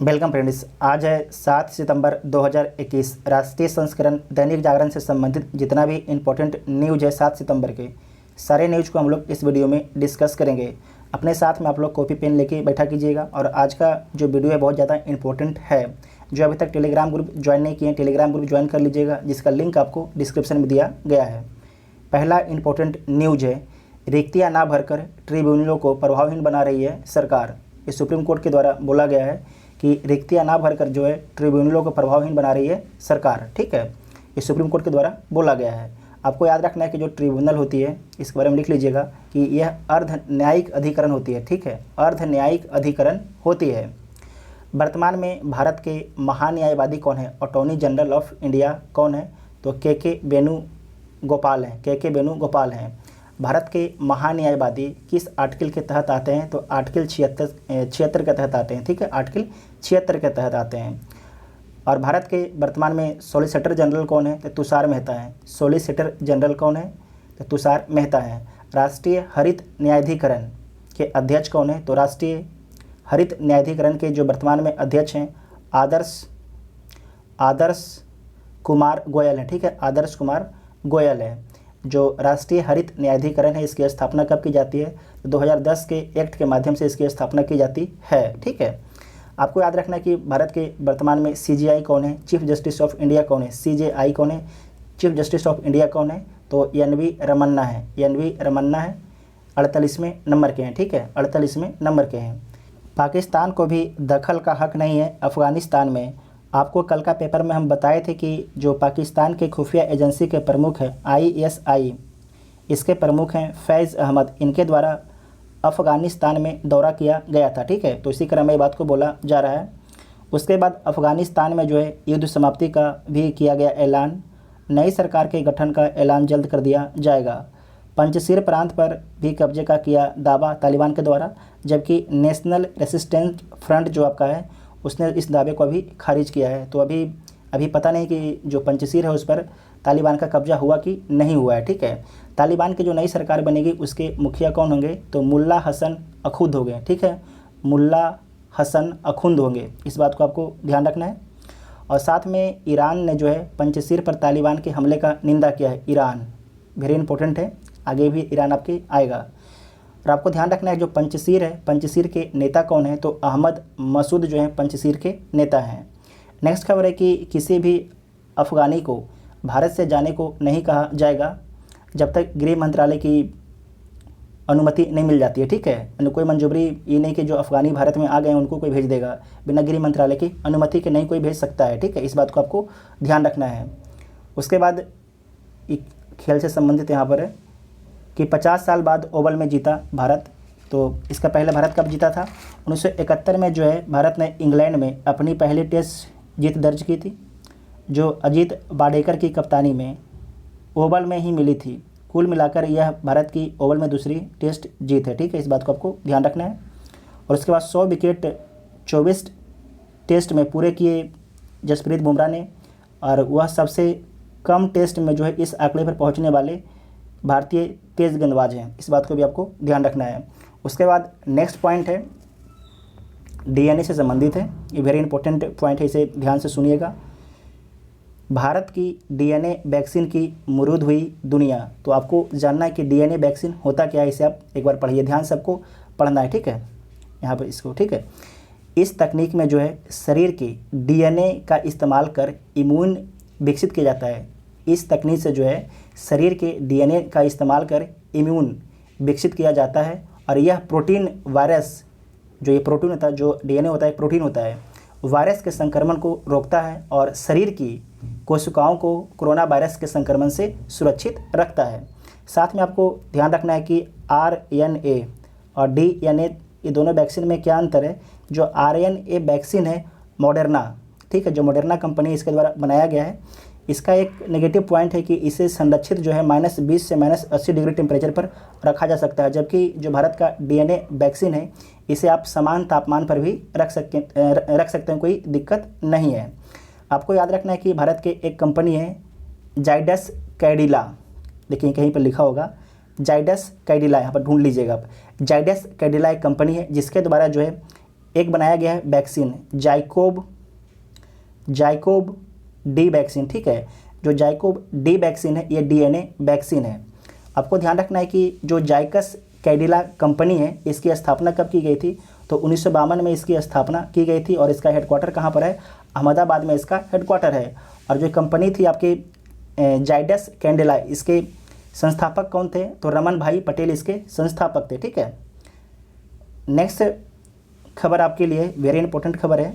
Welcome friends. आज है 7 सितंबर 2021। राष्ट्रीय संस्करण दैनिक जागरण से संबंधित जितना भी इम्पोर्टेंट न्यूज़ है 7 सितंबर के सारे न्यूज़ को हम लोग इस वीडियो में डिस्कस करेंगे। अपने साथ में आप लोग कॉपी पेन लेके बैठा कीजिएगा। और आज का जो वीडियो है बहुत ज़्यादा इंपॉर्टेंट है। जो अभी तक टेलीग्राम ग्रुप ज्वाइन नहीं किए हैं, टेलीग्राम ग्रुप ज्वाइन कर लीजिएगा, जिसका लिंक आपको डिस्क्रिप्शन में दिया गया है। पहला इंपॉर्टेंट न्यूज़ है, रिक्तियाँ ना भरकर ट्रिब्यूनलों को प्रभावहीन बना रही है सरकार। ये सुप्रीम कोर्ट के द्वारा बोला गया है कि रिक्तियाँ ना भरकर जो है ट्रिब्यूनलों को प्रभावहीन बना रही है सरकार। ठीक है, ये सुप्रीम कोर्ट के द्वारा बोला गया है। आपको याद रखना है कि जो ट्रिब्यूनल होती है, इसके बारे में लिख लीजिएगा कि यह अर्ध न्यायिक अधिकरण होती है। ठीक है, अर्ध न्यायिक अधिकरण होती है। वर्तमान में भारत के महान्यायवादी कौन है? अटॉर्नी जनरल ऑफ इंडिया कौन है? तो के वेणुगोपाल हैं। के वेणुगोपाल हैं। भारत के महान्यायवादी किस आर्टिकल के तहत आते हैं? तो आर्टिकल 76 के तहत आते हैं। ठीक है, आर्टिकल 76 के तहत आते हैं। और भारत के वर्तमान में सॉलिसिटर जनरल कौन है? तो तुषार मेहता है। सॉलिसिटर जनरल कौन है? तो तुषार मेहता है। राष्ट्रीय हरित न्यायाधिकरण के अध्यक्ष कौन है? तो राष्ट्रीय हरित न्यायाधिकरण के जो वर्तमान में अध्यक्ष हैं आदर्श कुमार गोयल है। ठीक है, आदर्श कुमार गोयल है। जो राष्ट्रीय हरित न्यायाधिकरण है, इसकी स्थापना कब की जाती है? तो 2010 के एक्ट के माध्यम से इसकी स्थापना की जाती है। ठीक है, आपको याद रखना है कि भारत के वर्तमान में CJI कौन है? चीफ जस्टिस ऑफ इंडिया कौन है? CJI कौन है? चीफ जस्टिस ऑफ इंडिया कौन है? तो NV रमन्ना है। NV रमन्ना है। 48वें नंबर के हैं। ठीक है, 48वें नंबर के हैं। पाकिस्तान को भी दखल का हक नहीं है अफ़गानिस्तान में। आपको कल का पेपर में हम बताए थे कि जो पाकिस्तान के खुफिया एजेंसी के प्रमुख हैं ISI, इसके प्रमुख हैं फैज़ अहमद, इनके द्वारा अफ़गानिस्तान में दौरा किया गया था। ठीक है, तो इसी क्रम में बात को बोला जा रहा है। उसके बाद अफ़गानिस्तान में जो है युद्ध समाप्ति का भी किया गया ऐलान। नई सरकार के गठन का ऐलान जल्द कर दिया जाएगा। पंजशीर प्रांत पर भी कब्जे का किया दावा तालिबान के द्वारा, जबकि नेशनल रेसिस्टेंस फ्रंट जो आपका है उसने इस दावे को अभी खारिज किया है। तो अभी पता नहीं कि जो पंजशीर है उस पर तालिबान का कब्जा हुआ कि नहीं हुआ है। ठीक है, तालिबान की जो नई सरकार बनेगी उसके मुखिया कौन होंगे? तो मुल्ला हसन अखुंद होंगे। ठीक है, मुल्ला हसन अखुंद होंगे। इस बात को आपको ध्यान रखना है। और साथ में ईरान ने जो है पंजशीर पर तालिबान के हमले का निंदा किया है। ईरान वेरी इंपॉर्टेंट है, आगे भी ईरान आपके आएगा। और आपको ध्यान रखना है जो पंजशीर है, पंजशीर के नेता कौन है? तो अहमद मसूद जो है पंजशीर के नेता हैं। नेक्स्ट खबर है कि किसी भी अफ़गानी को भारत से जाने को नहीं कहा जाएगा जब तक गृह मंत्रालय की अनुमति नहीं मिल जाती है। ठीक है, कोई मंजूरी ये नहीं कि जो अफ़गानी भारत में आ गए हैं उनको कोई भेज देगा, बिना गृह मंत्रालय की अनुमति के नहीं कोई भेज सकता है। ठीक है, इस बात को आपको ध्यान रखना है। उसके बाद एक खेल से संबंधित यहाँ पर है कि 50 साल बाद ओवल में जीता भारत। तो इसका पहले भारत कब जीता था? 1971 में जो है भारत ने इंग्लैंड में अपनी पहली टेस्ट जीत दर्ज की थी, जो अजीत वाडेकर की कप्तानी में ओवल में ही मिली थी। कुल मिलाकर यह भारत की ओवल में दूसरी टेस्ट जीत है। ठीक है, इस बात को आपको ध्यान रखना है। और उसके बाद 100 विकेट 24 टेस्ट में पूरे किए जसप्रीत बुमराह ने, और वह सबसे कम टेस्ट में जो है इस आंकड़े पर पहुंचने वाले भारतीय तेज गेंदबाज हैं। इस बात को भी आपको ध्यान रखना है। उसके बाद नेक्स्ट पॉइंट है DNA से संबंधित है। ये वेरी इंपॉर्टेंट पॉइंट है, इसे ध्यान से सुनिएगा। भारत की DNA वैक्सीन की मुरूद हुई दुनिया। तो आपको जानना है कि DNA वैक्सीन होता क्या है, इसे आप एक बार पढ़िए, ध्यान सबको पढ़ना है। ठीक है, यहाँ पर इसको, ठीक है, इस तकनीक में जो है शरीर की DNA का इस्तेमाल कर इम्यून विकसित किया जाता है। इस तकनीक से जो है शरीर के DNA का इस्तेमाल कर इम्यून विकसित किया जाता है। और यह प्रोटीन वायरस, जो ये प्रोटीन होता है, जो DNA होता है प्रोटीन होता है, वायरस के संक्रमण को रोकता है और शरीर की कोशिकाओं को कोरोना वायरस के संक्रमण से सुरक्षित रखता है। साथ में आपको ध्यान रखना है कि RNA और DNA ये दोनों वैक्सीन में क्या अंतर है? जो RNA वैक्सीन है मॉडर्ना, ठीक है, जो मॉडर्ना कंपनी इसके द्वारा बनाया गया है, इसका एक नेगेटिव पॉइंट है कि इसे संरक्षित जो है -20 से -80 डिग्री टेम्परेचर पर रखा जा सकता है। जबकि जो भारत का DNA वैक्सीन है इसे आप समान तापमान पर भी रख सकते हैं, कोई दिक्कत नहीं है। आपको याद रखना है कि भारत के एक कंपनी है जाइडस कैडिला, देखिए कहीं पर लिखा होगा जाइडस कैडिला, यहाँ पर ढूंढ लीजिएगा आप। जाइडस कैडिला एक कंपनी है जिसके द्वारा जो है एक बनाया गया है वैक्सीन जाइकोव डी वैक्सीन, ठीक है। जो जाइकोव डी वैक्सीन है ये DNA वैक्सीन है। आपको ध्यान रखना है कि जो जाइकस कैडिला कंपनी है इसकी स्थापना कब की गई थी, तो 1952 में इसकी स्थापना की गई थी और इसका हेडक्वार्टर कहाँ पर है, अहमदाबाद में इसका हेडक्वार्टर है। और जो कंपनी थी आपकी जाइडस कैडिला, इसके संस्थापक कौन थे, तो रमन भाई पटेल इसके संस्थापक थे, ठीक है। नेक्स्ट खबर आपके लिए वेरी इंपॉर्टेंट खबर है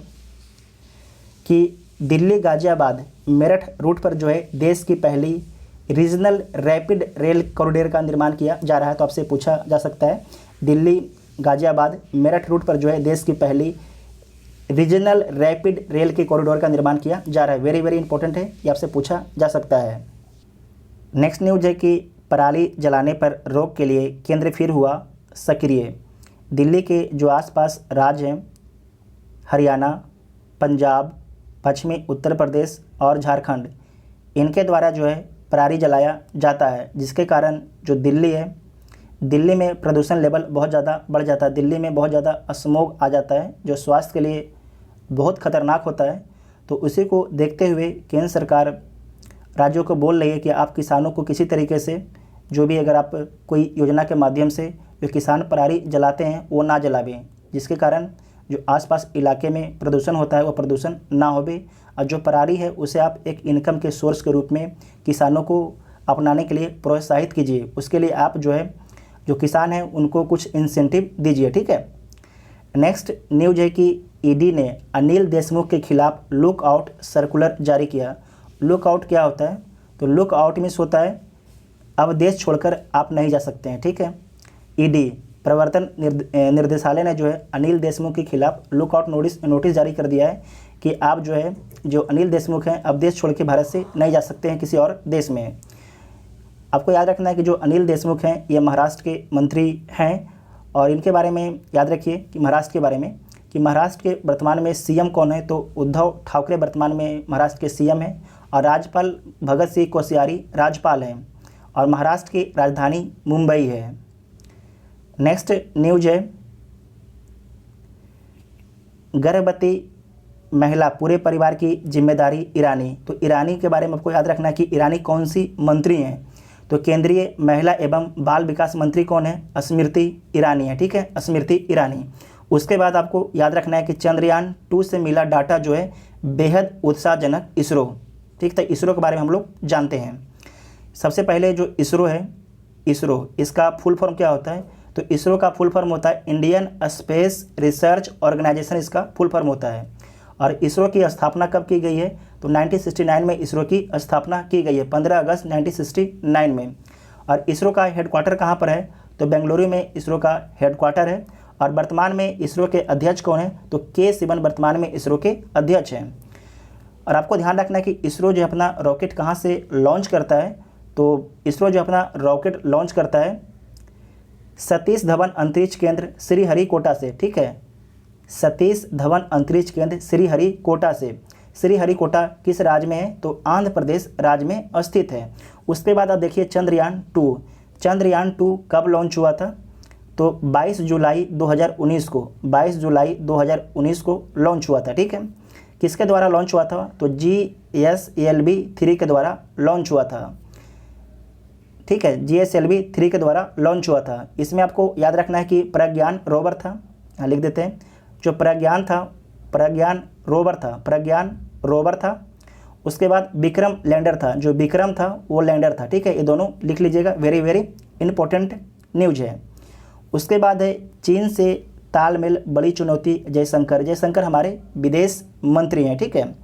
कि दिल्ली गाजियाबाद मेरठ रूट पर जो है देश की पहली रीजनल रैपिड रेल कॉरिडोर का निर्माण किया जा रहा है। तो आपसे पूछा जा सकता है दिल्ली गाजियाबाद मेरठ रूट पर जो है देश की पहली रीजनल रैपिड रेल के कॉरिडोर का निर्माण किया जा रहा है। वेरी वेरी इंपॉर्टेंट है, ये आपसे पूछा जा सकता है। नेक्स्ट न्यूज है कि पराली जलाने पर रोक के लिए केंद्र फिर हुआ सक्रिय। दिल्ली के जो आसपास राज्य हैं हरियाणा, पंजाब, पश्चिमी उत्तर प्रदेश और झारखंड, इनके द्वारा जो है पराली जलाया जाता है, जिसके कारण जो दिल्ली है, दिल्ली में प्रदूषण लेवल बहुत ज़्यादा बढ़ जाता है। दिल्ली में बहुत ज़्यादा स्मोग आ जाता है जो स्वास्थ्य के लिए बहुत खतरनाक होता है। तो उसी को देखते हुए केंद्र सरकार राज्यों को बोल रही है कि आप किसानों को किसी तरीके से जो भी अगर आप कोई योजना के माध्यम से जो किसान पराली जलाते हैं वो ना जलावें, जिसके कारण जो आसपास इलाके में प्रदूषण होता है वो प्रदूषण ना होवे। और जो पराली है उसे आप एक इनकम के सोर्स के रूप में किसानों को अपनाने के लिए प्रोत्साहित कीजिए। उसके लिए आप जो है जो किसान हैं उनको कुछ इंसेंटिव दीजिए, ठीक है। नेक्स्ट न्यूज है कि ईडी ने अनिल देशमुख के खिलाफ लुकआउट सर्कुलर जारी किया। लुकआउट क्या होता है, तो लुकआउट मीन्स होता है अब देश छोड़कर आप नहीं जा सकते हैं, ठीक है। ईडी प्रवर्तन निर्देशालय ने जो है अनिल देशमुख के खिलाफ लुकआउट नोटिस जारी कर दिया है कि आप जो है जो अनिल देशमुख हैं अब देश छोड़ के भारत से नहीं जा सकते हैं किसी और देश में। आपको याद रखना है कि जो अनिल देशमुख हैं ये महाराष्ट्र के मंत्री हैं और इनके बारे में याद रखिए कि महाराष्ट्र के बारे में कि महाराष्ट्र के वर्तमान में सीएम कौन है, तो उद्धव ठाकरे वर्तमान में महाराष्ट्र के सीएम हैं और राज्यपाल भगत सिंह कोश्यारी राज्यपाल हैं और महाराष्ट्र की राजधानी मुंबई है। नेक्स्ट न्यूज है गर्भवती महिला पूरे परिवार की जिम्मेदारी ईरानी। तो ईरानी के बारे में आपको याद रखना है कि ईरानी कौन सी मंत्री हैं, तो केंद्रीय महिला एवं बाल विकास मंत्री कौन है, स्मृति ईरानी है, ठीक है, स्मृति ईरानी। उसके बाद आपको याद रखना है कि चंद्रयान 2 से मिला डाटा जो है बेहद उत्साहजनक इसरो, ठीक है। इसरो के बारे में हम लोग जानते हैं। सबसे पहले जो इसरो है, इसरो इसका फुल फॉर्म क्या होता है, तो इसरो का फुल फॉर्म होता है इंडियन स्पेस रिसर्च ऑर्गेनाइजेशन, इसका फुल फॉर्म होता है। और इसरो की स्थापना कब की गई है, तो 1969 में इसरो की स्थापना की गई है, 15 अगस्त 1969 में। और इसरो का हेडक्वार्टर कहाँ पर है, तो बेंगलुरु में इसरो का हेडक्वार्टर है। और वर्तमान में इसरो के अध्यक्ष कौन है, तो के सिवन वर्तमान में इसरो के अध्यक्ष हैं। और आपको ध्यान रखना है कि इसरो जो अपना रॉकेट कहाँ से लॉन्च करता है, तो इसरो जो अपना रॉकेट लॉन्च करता है सतीश धवन अंतरिक्ष केंद्र श्रीहरिकोटा से, ठीक है। सतीश धवन अंतरिक्ष केंद्र श्रीहरिकोटा से। श्रीहरिकोटा किस राज्य में है, तो आंध्र प्रदेश राज्य में स्थित है। उसके बाद आप देखिए चंद्रयान 2। चंद्रयान 2 कब लॉन्च हुआ था, तो 22 जुलाई 2019 को, 22 जुलाई 2019 को लॉन्च हुआ था, ठीक है। किसके द्वारा लॉन्च हुआ था, तो GSLV 3 के द्वारा लॉन्च हुआ था, ठीक है। GSLV 3 के द्वारा लॉन्च हुआ था। इसमें आपको याद रखना है कि प्रज्ञान रोवर था, यहाँ लिख देते हैं, जो प्रज्ञान था, प्रज्ञान रोवर था। उसके बाद विक्रम लैंडर था, जो विक्रम था वो लैंडर था, ठीक है। ये दोनों लिख लीजिएगा, वेरी वेरी इंपॉर्टेंट न्यूज है। उसके बाद है चीन से तालमेल बड़ी चुनौती, जयशंकर हमारे विदेश मंत्री हैं, ठीक है।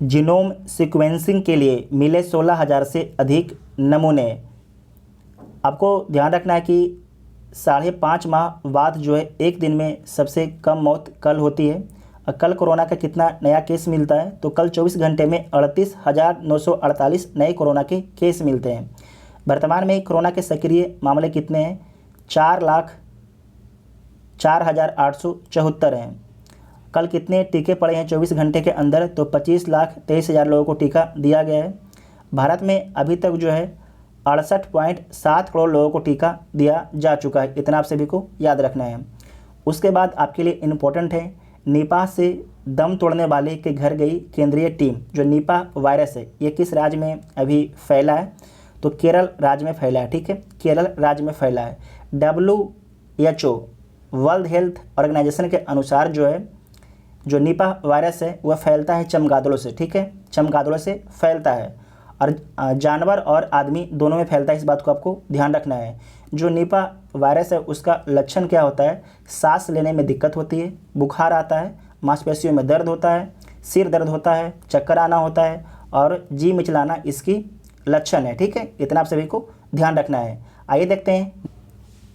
जीनोम सीक्वेंसिंग के लिए मिले 16,000 से अधिक नमूने। आपको ध्यान रखना है कि 5.5 माह बाद जो है एक दिन में सबसे कम मौत कल होती है। और कल कोरोना का कितना नया केस मिलता है, तो कल 24 घंटे में 38,948 नए कोरोना के केस मिलते हैं। वर्तमान में कोरोना के सक्रिय मामले कितने हैं, 4,04,874 हैं। कल कितने टीके पड़े हैं 24 घंटे के अंदर, तो 25,23,000 लोगों को टीका दिया गया है। भारत में अभी तक जो है 68.7 करोड़ लोगों को टीका दिया जा चुका है, इतना आप सभी को याद रखना है। उसके बाद आपके लिए इम्पोर्टेंट है, निपाह से दम तोड़ने वाले के घर गई केंद्रीय टीम। जो निपाह वायरस है ये किस राज्य में अभी फैला है? तो केरल राज्य में फैला है, ठीक है, केरल राज्य में फैला है। WHO वर्ल्ड हेल्थ ऑर्गेनाइजेशन के अनुसार जो है जो निपाह वायरस है वह फैलता है चमगादड़ों से, ठीक है, चमगादड़ों से फैलता है और जानवर और आदमी दोनों में फैलता है, इस बात को आपको ध्यान रखना है। जो निपाह वायरस है उसका लक्षण क्या होता है? सांस लेने में दिक्कत होती है, बुखार आता है, मांसपेशियों में दर्द होता है, सिर दर्द होता है, चक्कर आना होता है और जी मिचलाना इसकी लक्षण है, ठीक है, इतना आप सभी को ध्यान रखना है। आइए देखते हैं,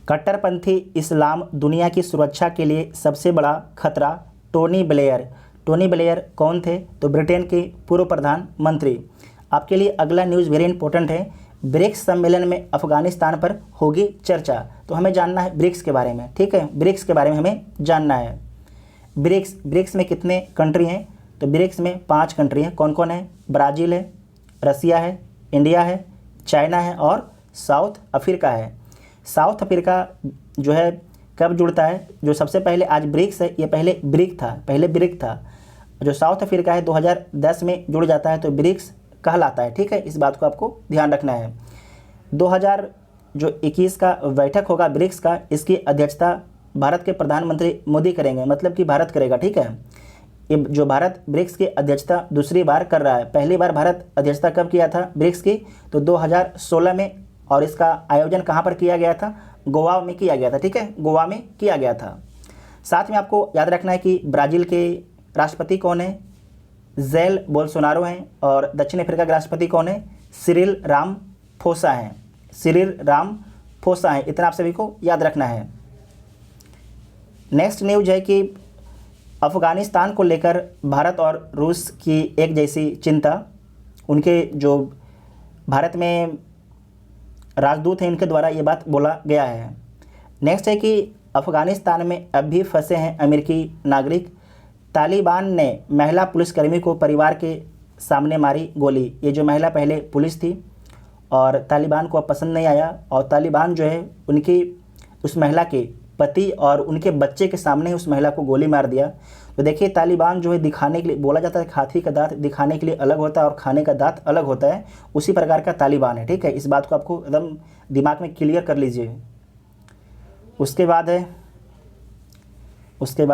कट्टरपंथी इस्लाम दुनिया की सुरक्षा के लिए सबसे बड़ा खतरा। Tony Blair. टोनी ब्लेयर कौन थे? तो ब्रिटेन के पूर्व प्रधानमंत्री। आपके लिए अगला न्यूज़ वेरी इंपॉर्टेंट है, ब्रिक्स सम्मेलन में अफगानिस्तान पर होगी चर्चा। तो हमें जानना है ब्रिक्स के बारे में, ठीक है, ब्रिक्स के बारे में हमें जानना है। ब्रिक्स में कितने कंट्री हैं? तो ब्रिक्स में 5 कंट्री हैं। कौन कौन है? ब्राज़ील है, रसिया है, इंडिया है, चाइना है और साउथ अफ्रीका है। साउथ अफ्रीका जो है कब जुड़ता है? जो सबसे पहले आज ब्रिक्स है ये पहले ब्रिक था। जो साउथ अफ्रीका है 2010 में जुड़ जाता है तो ब्रिक्स कहलाता है, ठीक है, इस बात को आपको ध्यान रखना है। 2021 का बैठक होगा ब्रिक्स का, इसकी अध्यक्षता भारत के प्रधानमंत्री मोदी करेंगे, मतलब कि भारत करेगा, ठीक है। ये जो भारत ब्रिक्स की अध्यक्षता दूसरी बार कर रहा है। पहली बार भारत अध्यक्षता कब किया था ब्रिक्स की? तो 2016 में, और इसका आयोजन कहाँ पर किया गया था? गोवा में किया गया था, ठीक है, गोवा में किया गया था। साथ में आपको याद रखना है कि ब्राज़ील के राष्ट्रपति कौन है? जेल बोल्सोनारो हैं और दक्षिण अफ्रीका के राष्ट्रपति कौन है? सिरिल रामाफोसा हैं। इतना आप सभी को याद रखना है। नेक्स्ट न्यूज है कि अफ़गानिस्तान को लेकर भारत और रूस की एक जैसी चिंता। उनके जो भारत में राजदूत हैं इनके द्वारा ये बात बोला गया है। नेक्स्ट है कि अफ़गानिस्तान में अब भी फंसे हैं अमेरिकी नागरिक। तालिबान ने महिला पुलिसकर्मी को परिवार के सामने मारी गोली। ये जो महिला पहले पुलिस थी और तालिबान को अब पसंद नहीं आया और तालिबान जो है उनकी उस महिला के पति और उनके बच्चे के सामने उस महिला को गोली मार दिया। तो देखिए तालिबान जो है दिखाने के लिए, बोला जाता है हाथी का दांत दिखाने के लिए अलग होता है और खाने का दांत अलग होता है, उसी प्रकार का तालिबान है, ठीक है, इस बात को आपको एकदम दिमाग में क्लियर कर लीजिए। उसके बाद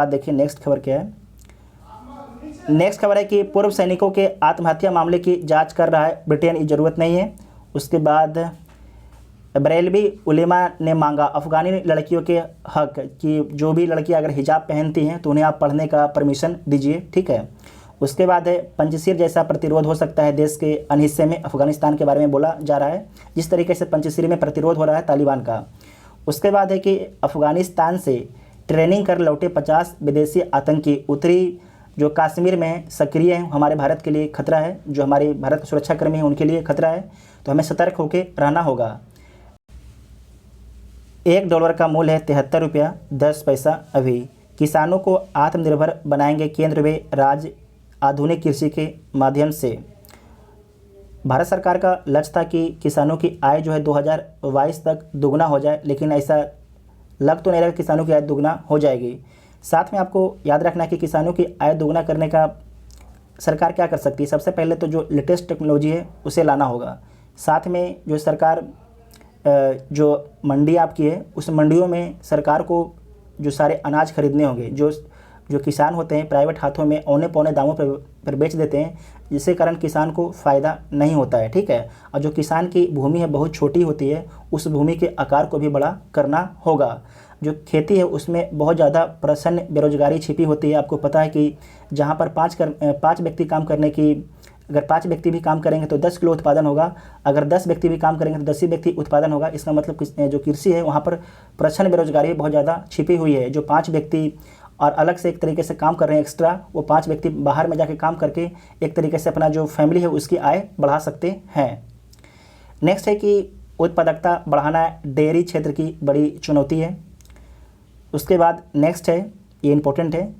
देखिए नेक्स्ट खबर क्या है। नेक्स्ट खबर है कि पूर्व सैनिकों के आत्महत्या मामले की जांच कर रहा है ब्रिटेन, की ज़रूरत नहीं है। उसके बाद बरेलवी उलेमा ने मांगा अफ़गानी लड़कियों के हक कि जो भी लड़कियां अगर हिजाब पहनती हैं तो उन्हें आप पढ़ने का परमिशन दीजिए, ठीक है। उसके बाद है पंजशीर जैसा प्रतिरोध हो सकता है देश के अन्य हिस्से में। अफ़गानिस्तान के बारे में बोला जा रहा है जिस तरीके से पंजशीर में प्रतिरोध हो रहा है तालिबान का। उसके बाद है कि अफ़गानिस्तान से ट्रेनिंग कर लौटे 50 विदेशी आतंकी उत्तरी जो कश्मीर में सक्रिय हैं, हमारे भारत के लिए खतरा है। जो हमारे भारत के सुरक्षाकर्मी हैं उनके लिए खतरा है, तो हमें सतर्क होकर रहना होगा। $1 का मूल्य है 73 रुपया 10 पैसा। अभी किसानों को आत्मनिर्भर बनाएंगे केंद्र व राज्य आधुनिक कृषि के माध्यम से। भारत सरकार का लक्ष्य था कि किसानों की आय जो है 2022 तक दुगना हो जाए, लेकिन ऐसा लग तो नहीं रहा किसानों की आय दुगना हो जाएगी। साथ में आपको याद रखना है कि किसानों की आय दोगुना करने का सरकार क्या कर सकती है। सबसे पहले तो जो लेटेस्ट टेक्नोलॉजी है उसे लाना होगा। साथ में जो सरकार जो मंडी आपकी है उस मंडियों में सरकार को जो सारे अनाज खरीदने होंगे। जो किसान होते हैं प्राइवेट हाथों में औने पौने दामों पर बेच देते हैं, जिसके कारण किसान को फ़ायदा नहीं होता है, ठीक है। और जो किसान की भूमि है बहुत छोटी होती है, उस भूमि के आकार को भी बड़ा करना होगा। जो खेती है उसमें बहुत ज़्यादा प्रसन्न बेरोजगारी छिपी होती है। आपको पता है कि जहाँ पर 5 व्यक्ति काम करने की, अगर 5 व्यक्ति भी काम करेंगे तो 10 किलो उत्पादन होगा, अगर 10 व्यक्ति भी काम करेंगे तो 10 ही व्यक्ति उत्पादन होगा। इसका मतलब जो कृषि है वहाँ पर प्रचंड बेरोजगारी बहुत ज़्यादा छिपी हुई है। जो 5 व्यक्ति और अलग से एक तरीके से काम कर रहे हैं एक्स्ट्रा, वो 5 व्यक्ति बाहर में जाके काम करके एक तरीके से अपना जो फैमिली है उसकी आय बढ़ा सकते हैं। नेक्स्ट है कि उत्पादकता बढ़ाना डेयरी क्षेत्र की बड़ी चुनौती है। उसके बाद नेक्स्ट है, ये इम्पोर्टेंट है,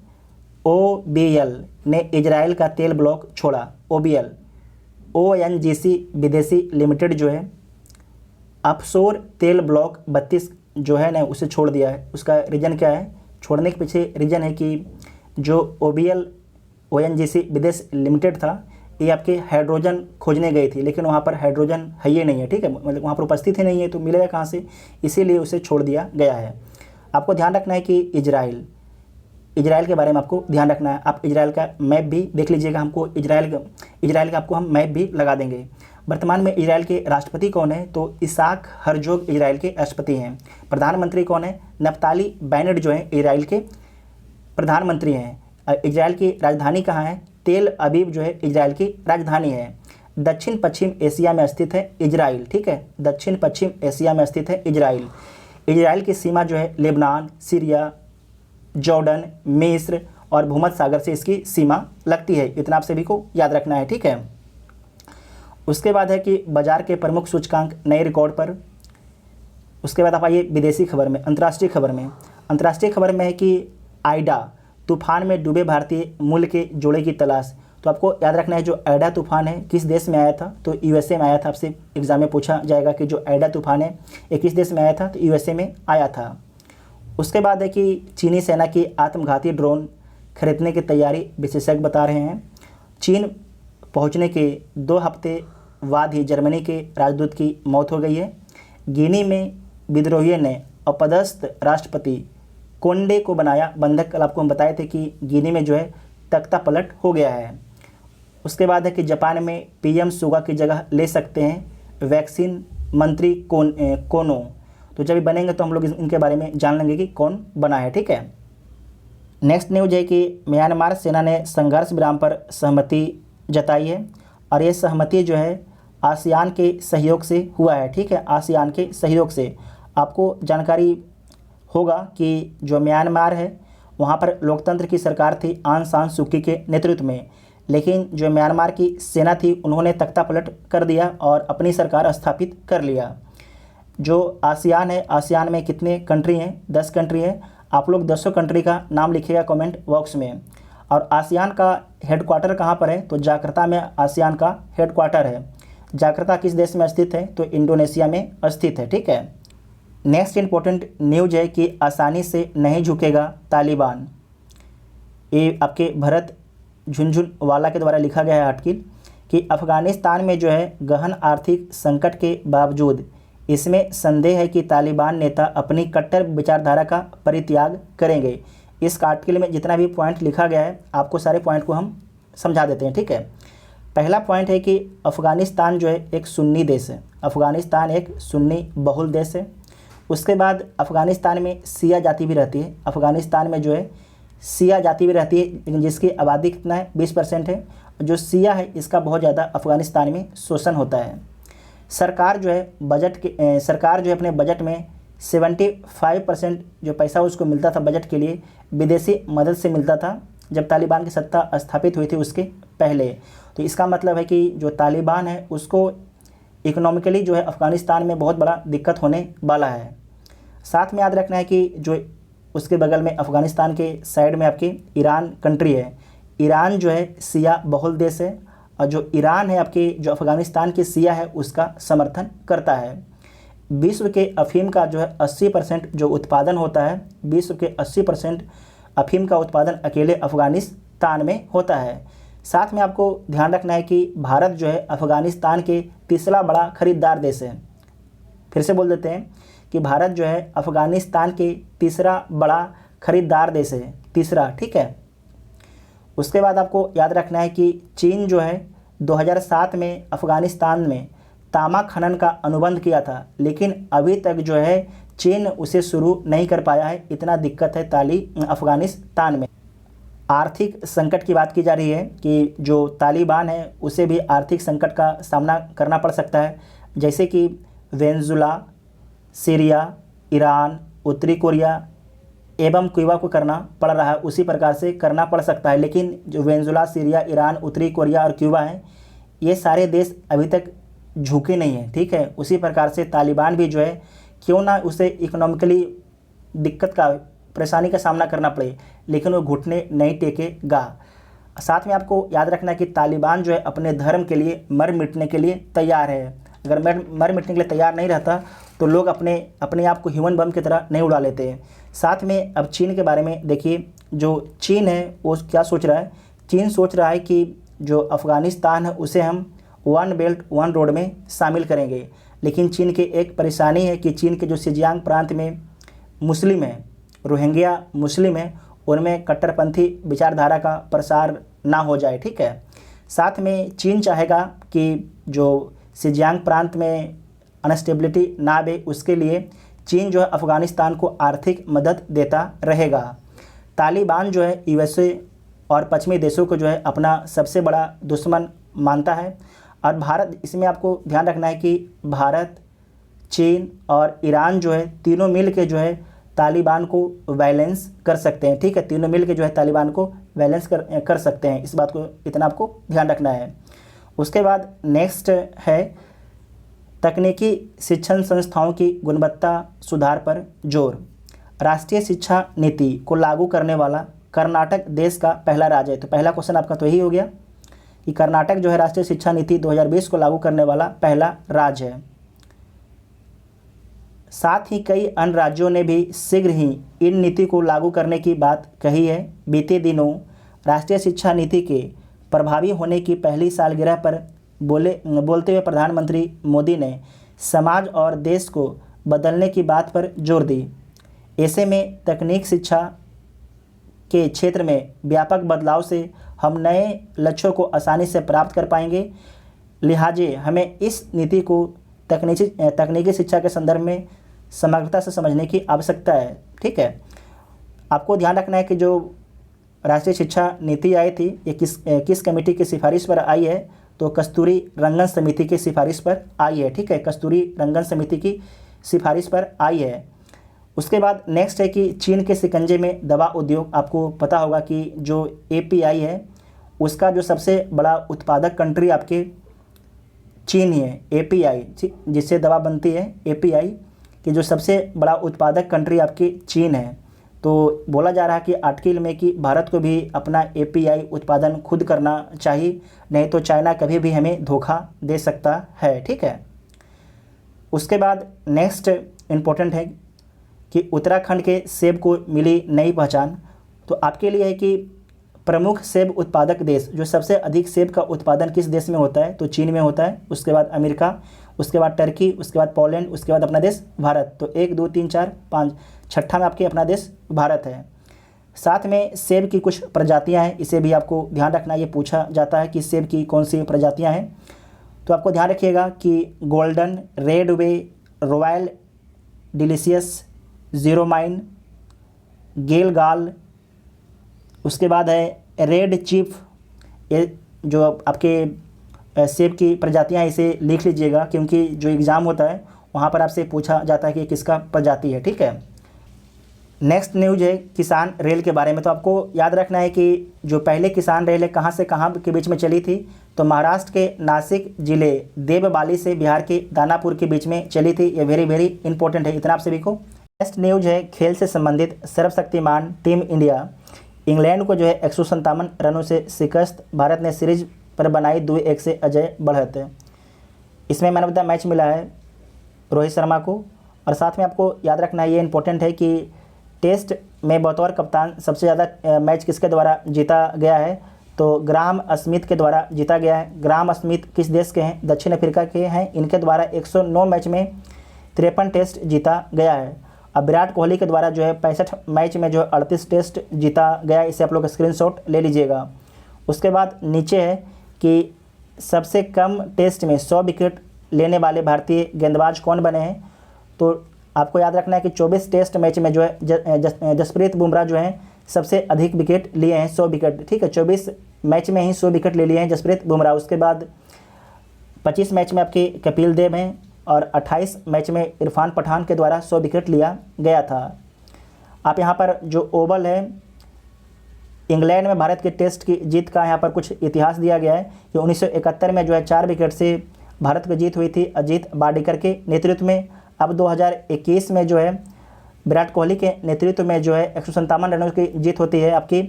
OBL ने इजराइल का तेल ब्लॉक छोड़ा। OBL ONGC विदेशी लिमिटेड जो है ऑफशोर तेल ब्लॉक 32 जो है ना उसे छोड़ दिया है। उसका रीज़न क्या है छोड़ने के पीछे रीज़न है कि जो OBL ONGC विदेश लिमिटेड था, ये आपके हाइड्रोजन खोजने गई थी, लेकिन वहाँ पर हाइड्रोजन है ही नहीं है, ठीक है, मतलब वहाँ पर उपस्थित ही नहीं है, तो मिलेगा कहाँ से, इसीलिए उसे छोड़ दिया गया है। आपको ध्यान रखना है कि इजराइल के बारे में आपको ध्यान रखना है। आप इजराइल का मैप भी देख लीजिएगा, हमको इजराइल का आपको हम मैप भी लगा देंगे। वर्तमान में इजराइल के राष्ट्रपति कौन है, तो इसाक हरजोग इजराइल के राष्ट्रपति हैं। प्रधानमंत्री कौन है, नफ्ताली बेनेट जो है इजराइल के प्रधानमंत्री हैं। इजराइल की राजधानी कहाँ है, तेल अबीब जो है इजराइल की राजधानी है। दक्षिण पश्चिम एशिया में स्थित है इजराइल, ठीक है, दक्षिण पश्चिम एशिया में स्थित है इजराइल। इजराइल की सीमा जो है लेबनान, सीरिया, जॉर्डन, मिस्र और भूमध्य सागर से इसकी सीमा लगती है। इतना आप सभी को याद रखना है, ठीक है। उसके बाद है कि बाजार के प्रमुख सूचकांक नए रिकॉर्ड पर। उसके बाद आप आइए विदेशी खबर में, अंतर्राष्ट्रीय खबर में। अंतर्राष्ट्रीय खबर में है कि आइडा तूफान में डूबे भारतीय मूल के जोड़े की तलाश। तो आपको याद रखना है जो आइडा तूफान है किस देश में आया था, तो USA में आया था। आपसे एग्जाम में पूछा जाएगा कि जो आइडा तूफान है ये किस देश में आया था, तो USA में आया था। उसके बाद है कि चीनी सेना की आत्मघाती ड्रोन खरीदने की तैयारी विशेषज्ञ बता रहे हैं। चीन पहुंचने के 2 हफ्ते बाद ही जर्मनी के राजदूत की मौत हो गई है। गिनी में विद्रोहियों ने अपदस्थ राष्ट्रपति कोंडे को बनाया बंधक। कल आपको हम बताए थे कि गिनी में जो है तख्ता पलट हो गया है। उसके बाद है कि जापान में PM सुगा की जगह ले सकते हैं वैक्सीन मंत्री कोनो। तो जब बनेंगे तो हम लोग इनके बारे में जान लेंगे कि कौन बना है, ठीक है। नेक्स्ट न्यूज है कि म्यांमार सेना ने संघर्ष विराम पर सहमति जताई है, और ये सहमति जो है आसियान के सहयोग से हुआ है, ठीक है, आसियान के सहयोग से। आपको जानकारी होगा कि जो म्यांमार है वहाँ पर लोकतंत्र की सरकार थी आंग सान सूकी के नेतृत्व में, लेकिन जो म्यांमार की सेना थी उन्होंने तख्ता पलट कर दिया और अपनी सरकार स्थापित कर लिया। जो आसियान है, आसियान में कितने कंट्री हैं, 10 कंट्री है। आप लोग 10 कंट्री का नाम लिखिएगा कमेंट बॉक्स में। और आसियान का हेडक्वार्टर कहाँ पर है, तो जाकर्ता में आसियान का हेडक्वार्टर है। जाकर्ता किस देश में स्थित है, तो इंडोनेशिया में स्थित है, ठीक है। नेक्स्ट इंपॉर्टेंट न्यूज है कि आसानी से नहीं झुकेगा तालिबान। ये आपके भरत झुनझुनवाला के द्वारा लिखा गया है आर्टिकल कि अफ़गानिस्तान में जो है गहन आर्थिक संकट के बावजूद इसमें संदेह है कि तालिबान नेता अपनी कट्टर विचारधारा का परित्याग करेंगे। इस आर्टिकल में जितना भी पॉइंट लिखा गया है आपको सारे पॉइंट को हम समझा देते हैं, ठीक है। पहला पॉइंट है कि अफ़गानिस्तान जो है एक सुन्नी देश है, अफ़गानिस्तान एक सुन्नी बहुल देश है। उसके बाद अफ़गानिस्तान में सिया जाति भी रहती है, अफ़गानिस्तान में जो है सिया जाति भी रहती है, लेकिन जिसकी आबादी कितना है 20% है। जो सिया है इसका बहुत ज़्यादा अफ़गानिस्तान में शोषण होता है। सरकार जो है अपने बजट में 75% जो पैसा उसको मिलता था बजट के लिए विदेशी मदद से मिलता था, जब तालिबान की सत्ता स्थापित हुई थी उसके पहले। तो इसका मतलब है कि जो तालिबान है उसको इकोनॉमिकली जो है अफ़गानिस्तान में बहुत बड़ा दिक्कत होने वाला है। साथ में याद रखना है कि जो उसके बगल में अफ़गानिस्तान के साइड में आपके ईरान कंट्री है, ईरान जो है सिया बहुल देश है, और जो ईरान है आपके जो अफ़गानिस्तान के सिया है उसका समर्थन करता है। विश्व के अफ़ीम का जो है 80% जो उत्पादन होता है, विश्व के 80% अफ़ीम का उत्पादन अकेले अफ़गानिस्तान में होता है। साथ में आपको ध्यान रखना है कि भारत जो है अफ़गानिस्तान के तीसरा बड़ा खरीदार देश है। फिर से बोल देते हैं कि भारत जो है अफ़गानिस्तान के तीसरा बड़ा खरीदार देश है, तीसरा, ठीक है। उसके बाद आपको याद रखना है कि चीन जो है 2007 में अफ़गानिस्तान में तांबा खनन का अनुबंध किया था, लेकिन अभी तक जो है चीन उसे शुरू नहीं कर पाया है। इतना दिक्कत है अफ़गानिस्तान में। आर्थिक संकट की बात की जा रही है कि जो तालिबान है उसे भी आर्थिक संकट का सामना करना पड़ सकता है, जैसे कि वेनेजुला, सीरिया, ईरान, उत्तरी कोरिया एवं क्यूबा को करना पड़ रहा है, उसी प्रकार से करना पड़ सकता है। लेकिन जो वेनेजुला, सीरिया, ईरान, उत्तरी कोरिया और क्यूबा हैं, ये सारे देश अभी तक झुके नहीं हैं, ठीक है। उसी प्रकार से तालिबान भी जो है क्यों ना उसे इकोनॉमिकली दिक्कत का परेशानी का सामना करना पड़े, लेकिन वो घुटने नहीं टेकेगा। साथ में आपको याद रखना है कि तालिबान जो है अपने धर्म के लिए मर मिटने के लिए तैयार है। अगर मर मिटने के लिए तैयार नहीं रहता तो लोग अपने आप को ह्यूमन बम की तरह नहीं उड़ा लेते हैं, साथ में अब चीन के बारे में देखिए, जो चीन है वो क्या सोच रहा है, चीन सोच रहा है कि जो अफ़गानिस्तान है उसे हम वन बेल्ट वन रोड में शामिल करेंगे। लेकिन चीन की एक परेशानी है कि चीन के जो शिजियांग प्रांत में मुस्लिम हैं, रोहिंग्या मुस्लिम हैं, उनमें कट्टरपंथी विचारधारा का प्रसार ना हो जाए, ठीक है। साथ में चीन चाहेगा कि जो शिजियांग प्रांत में अनस्टेबिलिटी ना आए, उसके लिए चीन जो है अफ़गानिस्तान को आर्थिक मदद देता रहेगा। तालिबान जो है यूएसए और पश्चिमी देशों को जो है अपना सबसे बड़ा दुश्मन मानता है। और भारत, इसमें आपको ध्यान रखना है कि भारत, चीन और ईरान जो है तीनों मिल के जो है तालिबान को वायलेंस कर सकते हैं, ठीक है। तीनों मिल के जो है तालिबान को वायलेंस कर सकते हैं, इस बात को इतना आपको ध्यान रखना है। उसके बाद नेक्स्ट है तकनीकी शिक्षण संस्थाओं की गुणवत्ता सुधार पर जोर। राष्ट्रीय शिक्षा नीति को लागू करने वाला कर्नाटक देश का पहला राज्य है। तो पहला क्वेश्चन आपका तो यही हो गया कि कर्नाटक जो है राष्ट्रीय शिक्षा नीति 2020 को लागू करने वाला पहला राज्य है। साथ ही कई अन्य राज्यों ने भी शीघ्र ही इन नीति को लागू करने की बात कही है। बीते दिनों राष्ट्रीय शिक्षा नीति के प्रभावी होने की पहली सालगिरह पर बोलते हुए प्रधानमंत्री मोदी ने समाज और देश को बदलने की बात पर जोर दी। ऐसे में तकनीक शिक्षा के क्षेत्र में व्यापक बदलाव से हम नए लक्ष्यों को आसानी से प्राप्त कर पाएंगे। लिहाजा हमें इस नीति को तकनीकी शिक्षा के संदर्भ में समग्रता से समझने की आवश्यकता है, ठीक है। आपको ध्यान रखना है कि जो राष्ट्रीय शिक्षा नीति आई थी ये किस कमेटी की सिफारिश पर आई है, तो कस्तूरी रंगन समिति की सिफारिश पर आई है, ठीक है। कस्तूरी रंगन समिति की सिफारिश पर आई है। उसके बाद नेक्स्ट है कि चीन के शिकंजे में दवा उद्योग। आपको पता होगा कि जो एपीआई है उसका जो सबसे बड़ा उत्पादक कंट्री आपके चीन ही है। एपीआई जिससे दवा बनती है, एपीआई कि जो सबसे बड़ा उत्पादक कंट्री आपकी चीन है। तो बोला जा रहा है कि आर्टिकल में कि भारत को भी अपना एपीआई उत्पादन खुद करना चाहिए, नहीं तो चाइना कभी भी हमें धोखा दे सकता है, ठीक है। उसके बाद नेक्स्ट इम्पोर्टेंट है कि उत्तराखंड के सेब को मिली नई पहचान। तो आपके लिए है कि प्रमुख सेब उत्पादक देश, जो सबसे अधिक सेब का उत्पादन किस देश में होता है, तो चीन में होता है। उसके बाद अमेरिका, उसके बाद टर्की, उसके बाद पोलैंड, उसके बाद अपना देश भारत। तो 1 2 3 4 5 छठा में आपके अपना देश भारत है। साथ में सेब की कुछ प्रजातियां हैं, इसे भी आपको ध्यान रखना। ये पूछा जाता है कि सेब की कौन सी प्रजातियां हैं, तो आपको ध्यान रखिएगा कि गोल्डन, रेड वे, रॉयल, डिलीशियस, जीरो माइन, गेल गाल, उसके बाद है रेड चीफ। ये जो आपके सेब की प्रजातियां, इसे लिख लीजिएगा क्योंकि जो एग्ज़ाम होता है वहाँ पर आपसे पूछा जाता है कि किसका प्रजाति है, ठीक है। नेक्स्ट न्यूज़ है किसान रेल के बारे में। तो आपको याद रखना है कि जो पहले किसान रेल है कहाँ से कहाँ के बीच में चली थी, तो महाराष्ट्र के नासिक जिले देवबाली से बिहार के दानापुर के बीच में चली थी। ये वेरी वेरी इंपॉर्टेंट है, इतना आप सभी को। नेक्स्ट न्यूज़ है खेल से संबंधित। सर्वशक्तिमान टीम इंडिया इंग्लैंड को जो है 157 रनों से शिकस्त। भारत ने सीरीज पर बनाई 2-1 से अजय बढ़त। इसमें मैन ऑफ द मैच मिला है रोहित शर्मा को। और साथ में आपको याद रखना है, ये इंपॉर्टेंट है कि टेस्ट में बतौर कप्तान सबसे ज़्यादा मैच किसके द्वारा जीता गया है, तो ग्राहम स्मिथ के द्वारा जीता गया है। ग्राहम स्मिथ किस देश के हैं, दक्षिण अफ्रीका के हैं। इनके द्वारा 109 मैच में 53 टेस्ट जीता गया है। अब विराट कोहली के द्वारा जो है 65 मैच में जो 38 टेस्ट जीता गया। इसे आप लोग स्क्रीनशॉट ले लीजिएगा। उसके बाद नीचे है कि सबसे कम टेस्ट में 100 विकेट लेने वाले भारतीय गेंदबाज कौन बने हैं, तो आपको याद रखना है कि 24 टेस्ट मैच में जो है जसप्रीत बुमराह जो हैं सबसे अधिक विकेट लिए हैं, 100 विकेट, ठीक है। 24 मैच में ही 100 विकेट ले लिए हैं जसप्रीत बुमराह। उसके बाद 25 मैच में आपके कपिल देव हैं और 28 मैच में इरफान पठान के द्वारा 100 विकेट लिया गया था। आप यहाँ पर जो ओवल है इंग्लैंड में भारत के टेस्ट की जीत का यहाँ पर कुछ इतिहास दिया गया है कि 1971 में जो है 4 विकेट से भारत को जीत हुई थी अजीत वाडेकर के नेतृत्व में। अब 2021 में जो है विराट कोहली के नेतृत्व में जो है 157 रनों की जीत होती है आपकी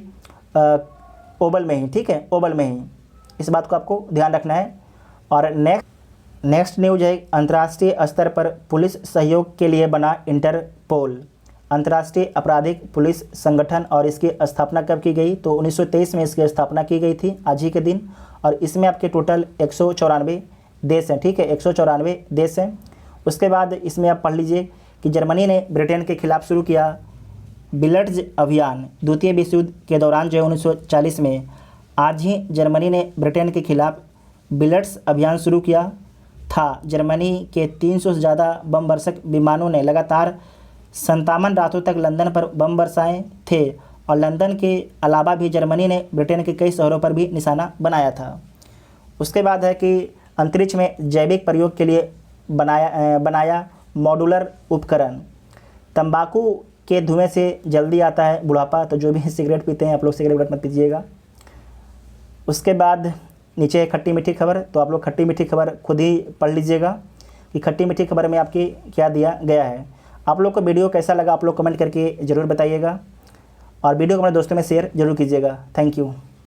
ओवल में ही, ठीक है, ओवल में ही। इस बात को आपको ध्यान रखना है। और नेक्स्ट न्यूज़ है अंतर्राष्ट्रीय स्तर पर पुलिस सहयोग के लिए बना इंटरपोल। अंतर्राष्ट्रीय आपराधिक पुलिस संगठन और इसकी स्थापना कब की गई? तो 1923 में इसकी स्थापना की गई थी आज ही के दिन। और इसमें आपके टोटल 194 देश हैं, ठीक है, 194 देश हैं। उसके बाद इसमें आप पढ़ लीजिए कि जर्मनी ने ब्रिटेन के खिलाफ शुरू किया बिलट्ज अभियान। द्वितीय विश्व युद्ध के दौरान जो है 1940 में आज ही जर्मनी ने ब्रिटेन के खिलाफ बिलट्स अभियान शुरू किया था। जर्मनी के 300 से ज़्यादा बम वर्षक विमानों ने लगातार 57 रातों तक लंदन पर बम बरसाए थे और लंदन के अलावा भी जर्मनी ने ब्रिटेन के कई शहरों पर भी निशाना बनाया था। उसके बाद है कि अंतरिक्ष में जैविक प्रयोग के लिए बनाया मॉड्यूलर उपकरण। तंबाकू के धुएं से जल्दी आता है बुढ़ापा, तो जो भी सिगरेट पीते हैं आप लोग सिगरेट मत पीजिएगा। उसके बाद नीचे खट्टी मीठी खबर, तो आप लोग खट्टी मीठी खबर खुद ही पढ़ लीजिएगा कि खट्टी मीठी खबर में आपकी क्या दिया गया है। आप लोग को वीडियो कैसा लगा आप लोग कमेंट करके ज़रूर बताइएगा और वीडियो को अपने दोस्तों में शेयर जरूर कीजिएगा। Thank you.